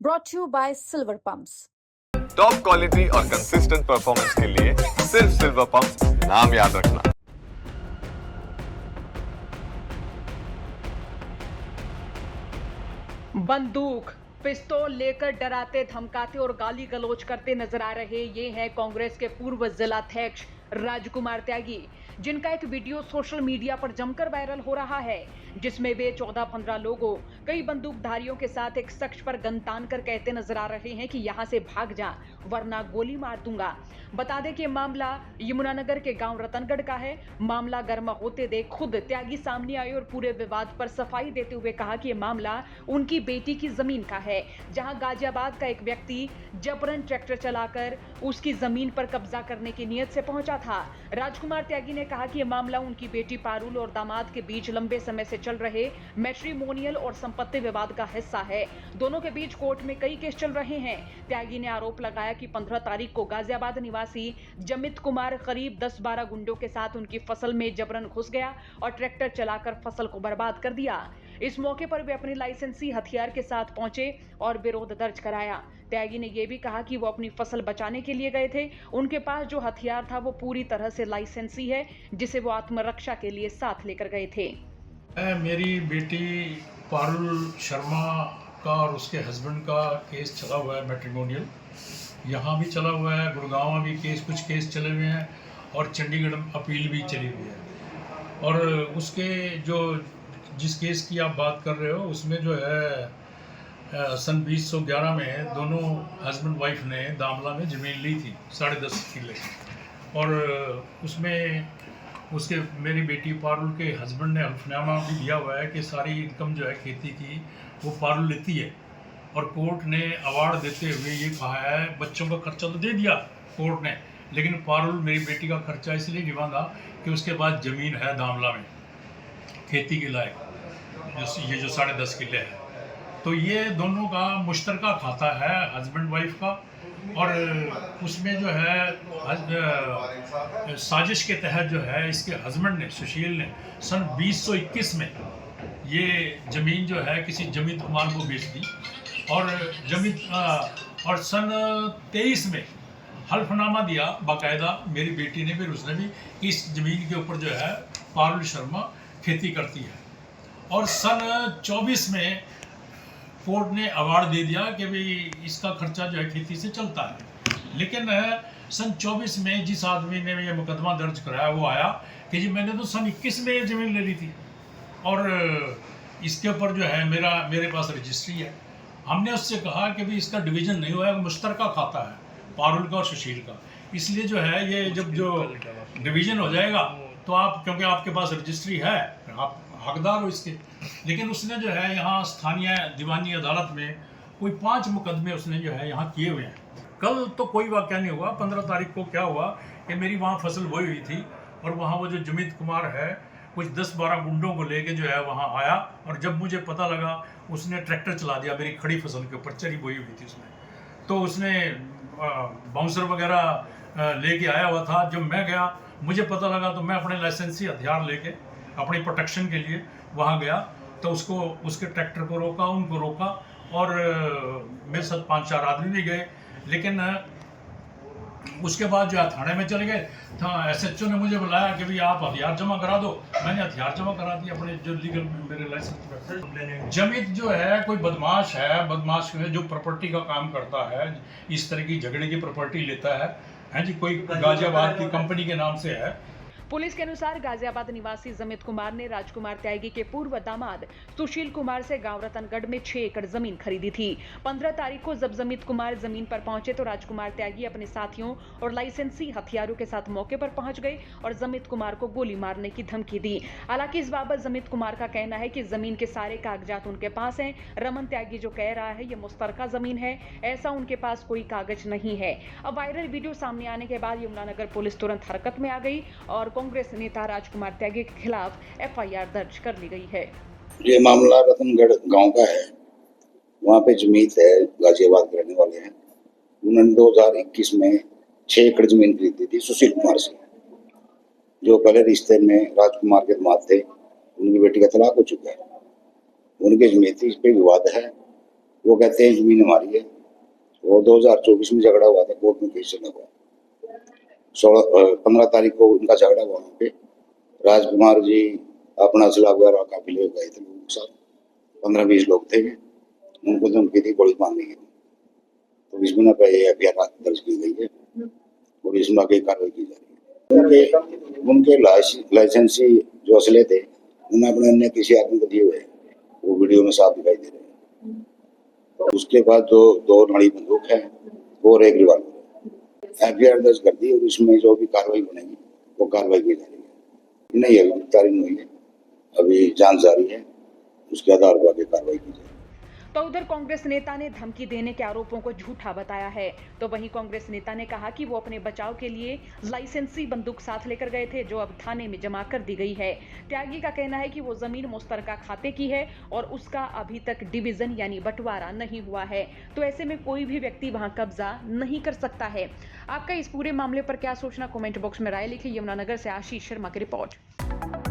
brought to you by Silver Pumps. Top quality और consistent performance के लिए सिर्फ सिल्वर पंप्स नाम याद रखना। बंदूक पिस्तौल लेकर डराते धमकाते और गाली गलौज करते नजर आ रहे ये हैं कांग्रेस के पूर्व जिलाध्यक्ष राजकुमार त्यागी, जिनका एक वीडियो सोशल मीडिया पर जमकर वायरल हो रहा है, जिसमें वे 14-15 लोगों कई बंदूकधारियों के साथ एक शख्स पर गन तान कर कहते नजर आ रहे हैं कि यहां से भाग जा वरना गोली मार दूंगा। बता दें कि मामला यमुनानगर के गांव रतनगढ़ का है। मामला गर्म होते देख खुद त्यागी सामने आए और पूरे विवाद पर सफाई देते हुए कहा कि यह मामला उनकी बेटी की जमीन का है, जहां गाजियाबाद का एक व्यक्ति जबरन ट्रैक्टर चलाकर उसकी जमीन पर कब्जा करने की नीयत से पहुंचा था। राजकुमार त्यागी ने कहा कि यह मामला उनकी बेटी पारुल और दामाद के बीच लंबे समय से चल रहे मैट्रिमोनियल और संपत्ति विवाद का हिस्सा है। दोनों के बीच कोर्ट में कई केस चल रहे हैं। त्यागी ने आरोप लगाया कि 15 तारीख को गाजियाबाद निवासी जमित कुमार करीब 10-12 गुंडों के साथ उनकी फसल में जबरन घुस गया और ट्रैक्टर चलाकर फसल को बर्बाद कर दिया। इस मौके पर वे अपनी लाइसेंसी हथियार के साथ पहुंचे और विरोध दर्ज कराया। त्यागी ने यह भी कहा कि वो अपनी फसल बचाने के लिए गए थे। उनके पास जो हथियार था वो पूरी तरह से लाइसेंसी है, जिसे वो आत्मरक्षा के लिए साथ लेकर गए थे। मेरी बेटी पारुल शर्मा का और उसके हस्बैंड का केस चला हुआ है मैट्रिमोनियल, यहाँ भी चला हुआ है, गुड़गांव में भी कुछ केस चले हुए हैं और चंडीगढ़ अपील भी चली हुई है। और उसके जिस केस की आप बात कर रहे हो उसमें जो है सन 2011 में दोनों हस्बैंड वाइफ ने दामला में ज़मीन ली थी 10.5 किले, और उसमें उसके मेरी बेटी पारुल के हस्बैंड ने हल्फनामा भी दिया हुआ है कि सारी इनकम जो है खेती की वो पारुल लेती है। और कोर्ट ने अवार्ड देते हुए ये कहा है, बच्चों का खर्चा तो दे दिया कोर्ट ने, लेकिन पारुल मेरी बेटी का खर्चा इसलिए नहीं मांगा कि उसके पास ज़मीन है दामला में खेती के लायक, ये जो 10.5 किले है। तो ये दोनों का मुश्तरका खाता है हस्बैंड वाइफ का, और उसमें जो है साजिश के तहत जो है इसके हस्बैंड ने सुशील ने सन 2021 में ये ज़मीन जो है किसी जमित कुमार को बेच दी, और सन 23 में हल्फनामा दिया बाकायदा मेरी बेटी ने, फिर उसने भी इस ज़मीन के ऊपर जो है पारुल शर्मा खेती करती है। और सन 24 में कोर्ट ने अवार्ड दे दिया कि भाई इसका खर्चा जो है खेती से चलता है। लेकिन सन 24 में जिस आदमी ने ये मुकदमा दर्ज कराया वो आया कि जी मैंने तो सन 21 में ज़मीन ले ली थी और इसके ऊपर जो है मेरे पास रजिस्ट्री है। हमने उससे कहा कि भाई इसका डिवीज़न नहीं हुआ है, मुश्तरका खाता है पारुल का और सुशील का, इसलिए जो है ये जब जो डिवीज़न हो जाएगा तो आप, क्योंकि आपके पास रजिस्ट्री है, आप हकदार हो इसके। लेकिन उसने जो है यहाँ स्थानीय दीवानी अदालत में कोई 5 मुकदमे उसने जो है यहाँ किए हुए हैं। कल तो कोई वाक़या नहीं हुआ, 15 तारीख को क्या हुआ कि मेरी वहाँ फसल बोई हुई थी और वहाँ वो जो जमित कुमार है कुछ 10-12 गुंडों को लेके जो है वहाँ आया, और जब मुझे पता लगा उसने ट्रैक्टर चला दिया मेरी खड़ी फसल के ऊपर, चरी बोई हुई थी उसने, तो उसने बाउंसर वगैरह लेके आया हुआ था। जब मैं गया मुझे पता लगा तो मैं अपने लाइसेंसी हथियार लेके अपनी प्रोटेक्शन के लिए वहाँ गया, तो उसके ट्रैक्टर को रोका, उनको रोका, और मेरे साथ 5-4 आदमी भी गए। लेकिन उसके बाद जो है थाने में चले गए, SHO ने मुझे बुलाया कि भाई आप हथियार जमा करा दो। मैंने हथियार जमा करा दिए अपने जो लीगल मेरे लाइसेंस पर। जमित जो है कोई बदमाश है, बदमाश जो प्रॉपर्टी का काम करता है, इस तरह की झगड़े की प्रॉपर्टी लेता है जी, कोई गाजियाबाद की कंपनी के नाम से है। पुलिस के अनुसार गाजियाबाद निवासी जमित कुमार ने राजकुमार त्यागी के पूर्व दामाद सुशील कुमार से गांव रतनगढ़ में 6 एकड़ जमीन खरीदी थी। 15 तारीख को जब जमित कुमार जमीन पर पहुंचे तो राजकुमार त्यागी अपने साथियों और लाइसेंसी हथियारों के साथ मौके पर पहुंच गए और जमित कुमार को गोली मारने की धमकी दी। हालांकि इस बाबत जमित कुमार का कहना है कि जमीन के सारे कागजात उनके पास हैं। रमन त्यागी जो कह रहा है ये मुश्तरका जमीन है, ऐसा उनके पास कोई कागज नहीं है। अब वायरल वीडियो सामने आने के बाद यमुनानगर पुलिस तुरंत हरकत में आ गई और कांग्रेस नेता राजकुमार त्यागी के खिलाफ FIR दर्ज कर ली गई है। ये मामला रतनगढ़ गांव का है, वहाँ पे जमीत है, गाजियाबाद के रहने वाले हैं। उन्होंने 2021 में 6 एकड़ जमीन खरीदी थी सुशील कुमार से, जो पहले रिश्ते में राजकुमार के दामाद थे। उनकी बेटी का तलाक हो चुका है, उनके जमीती इस पे विवाद है वो कहते हैं जमीन हमारी है। वो 2024 में झगड़ा हुआ था, कोर्ट में केस चला हुआ। 15 तारीख को उनका झगड़ा हुआ। वहाँ पे राजकुमार जी अपना सलाहकार काफिले गए थे लोगों के साथ, 15-20 लोग थे। उनको धमकी दी गोली मारने की, तो इसमें ना पहले एफआईआर दर्ज की गई है और इसमें आगे कार्रवाई की जा रही है। उनके लाइसेंसी जो असले थे उन्हें अपने अन्य किसी आदमी को दिए हुए हैं, वो वीडियो में साफ दिखाई दे रहे हैं। उसके बाद जो 2 नड़ी बंदूक है और 1 रिवाल्वर है। एफआईआर दर्ज कर दी और इसमें जो भी कार्रवाई बनेगी वो कार्रवाई की जा रही है। नहीं, अभी गिरफ्तारी नहीं हुई है, अभी जांच जारी है, उसके आधार पर आगे कार्रवाई की जाएगी। तो उधर कांग्रेस नेता ने धमकी देने के आरोपों को झूठा बताया है। तो वहीं कांग्रेस नेता ने कहा कि वो अपने बचाव के लिए लाइसेंसी बंदूक साथ लेकर गए थे, जो अब थाने में जमा कर दी गई है। त्यागी का कहना है कि वो जमीन मुश्तरका खाते की है और उसका अभी तक डिवीजन यानी बंटवारा नहीं हुआ है, तो ऐसे में कोई भी व्यक्ति वहां कब्जा नहीं कर सकता है। आपका इस पूरे मामले पर क्या सोचना, कमेंट बॉक्स में राय लिखिए। यमुनानगर से आशीष शर्मा की रिपोर्ट।